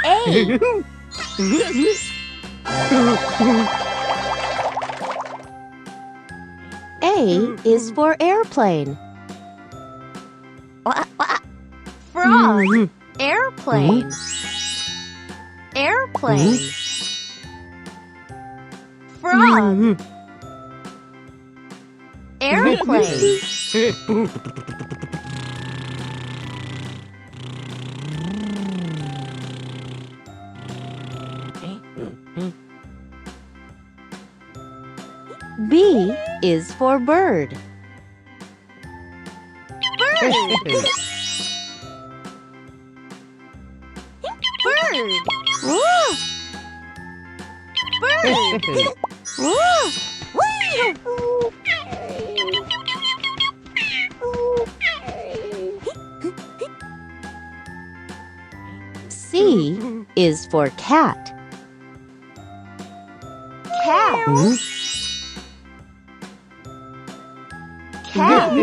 A. A is for airplane. Frog. Airplane. Airplane. Frog. Airplane. B is for bird. Bird. Bird. Whoa! Bird. Whoa! C is for cat. Cat. Cat.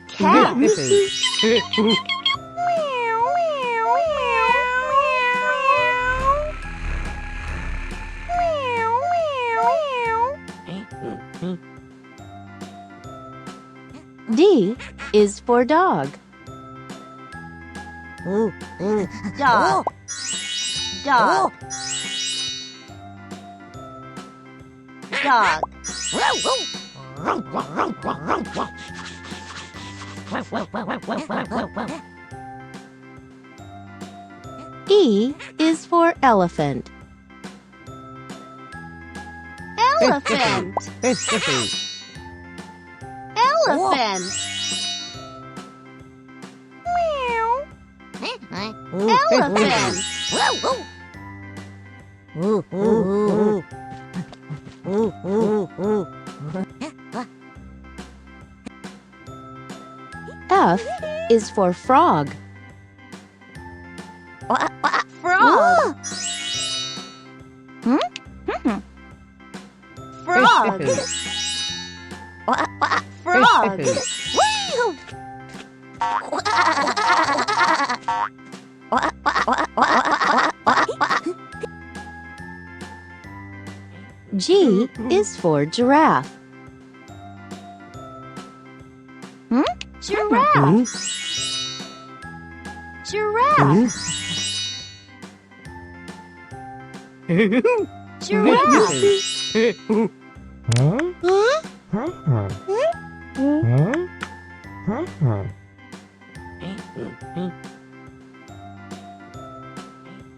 Cat. D is for dog. Dog. Dog. Dog. E is for elephant. Elephant. Elephant. Elephant. F is for frog. Frog. Frog. Frog. G is for giraffe. Giraffe. Giraffe. Giraffe.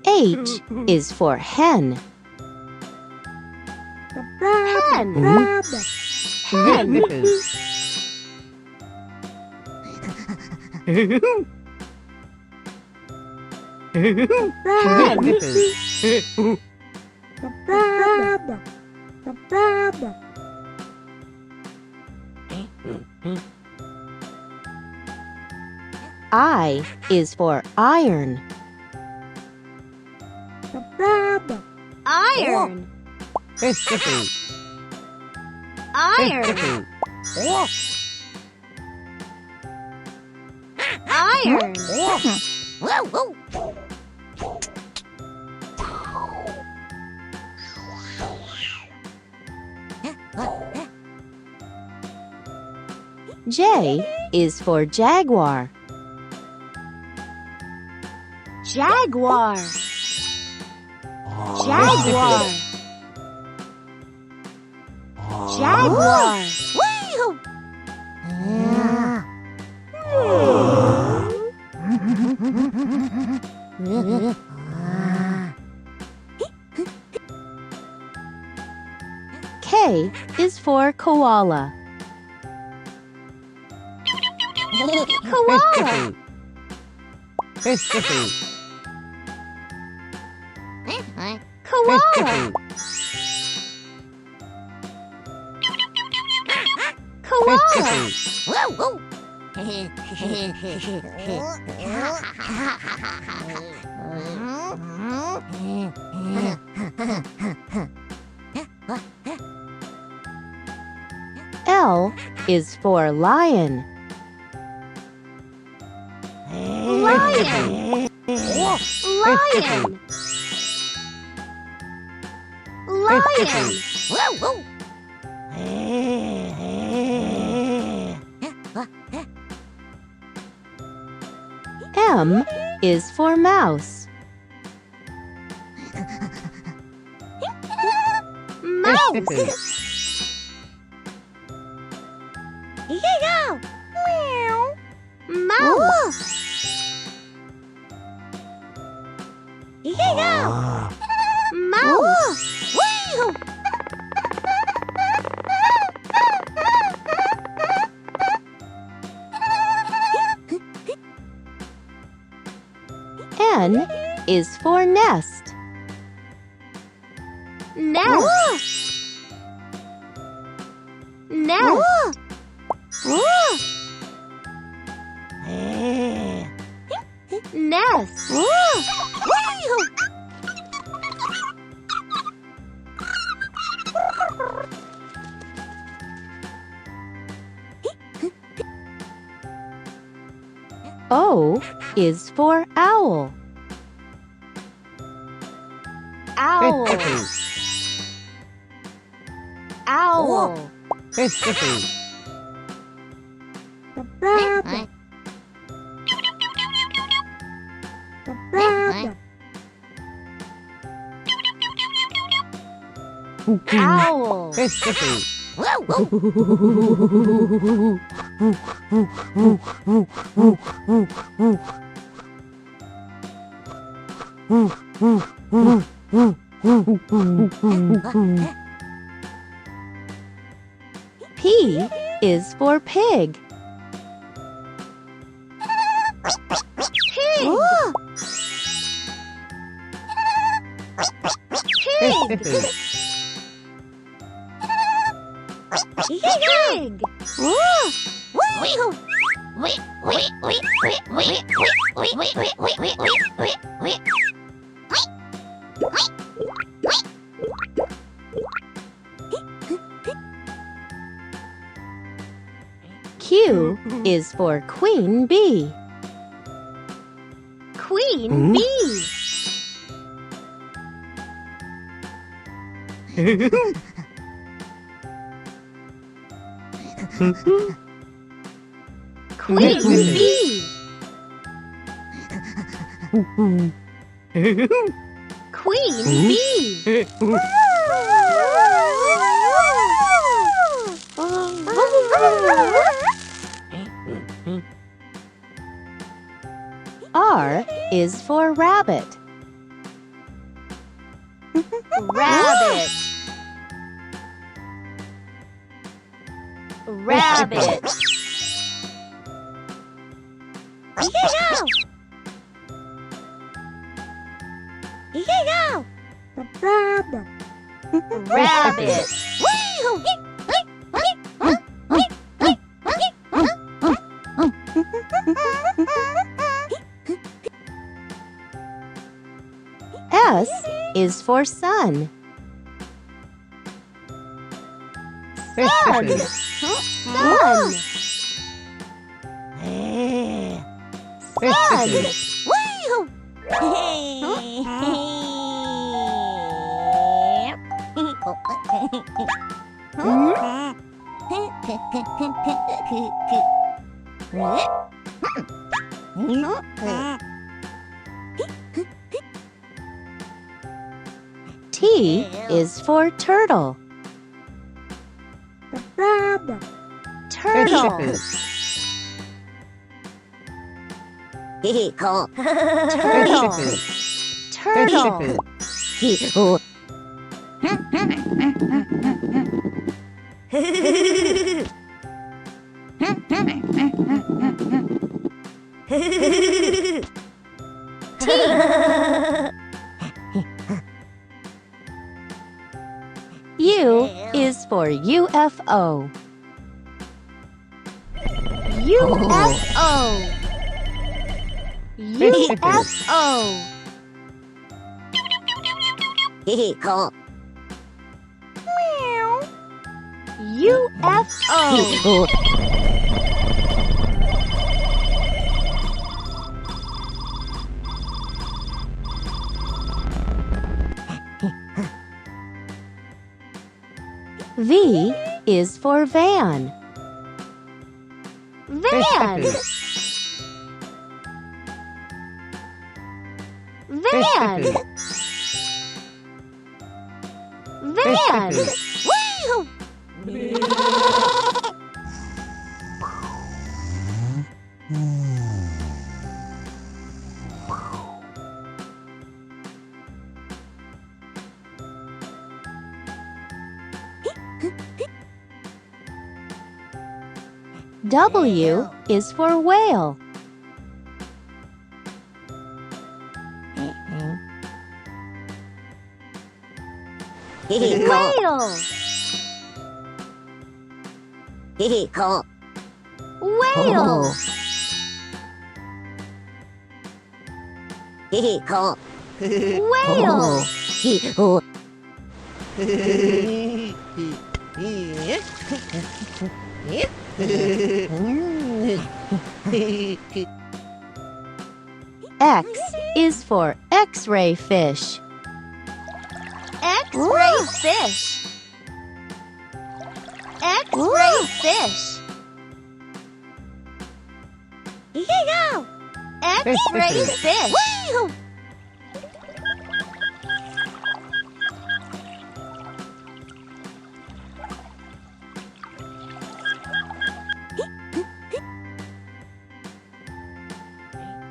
H is for hen. Hen. Hen. I is for iron. Iron. Iron. Iron. J is for jaguar. Jaguar. Jaguar. Jaguar. K is for koala. Koala. Koala. Koala. L is for lion. Lion. M is for mouse. Mouse. Mouse. Mouse. N is for nest. Nest. Nest. Nest. O is for owl. Owl. Owl. Owl. P is for pig. Pig. Pig. Pig. Q is for queen bee. Queen bee. Queen bee. Queen bee. R is for rabbit. Rabbit. Rabbit. Rabbit. S is for sun. Sun. Sun. Sun. T is for turtle. Turtle. Turtle. Turtle. U is for UFO. UFO. UFO. UFO. V is for van. Van. Van. Van. Wee-hoo. W is for whale. Whale. Whale. Whale. X is for X-ray fish. X-ray fish. X-ray fish. X-ray fish.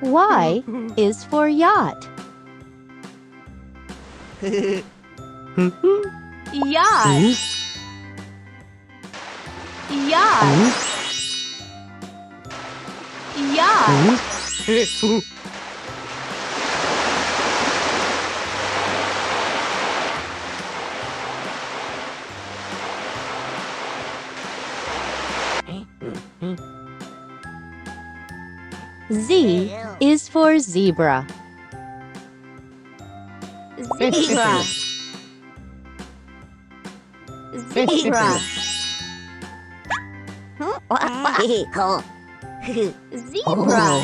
Y is for yacht. Yacht. Yacht. Yacht. Z is for zebra. Zebra. Zebra. Zebra.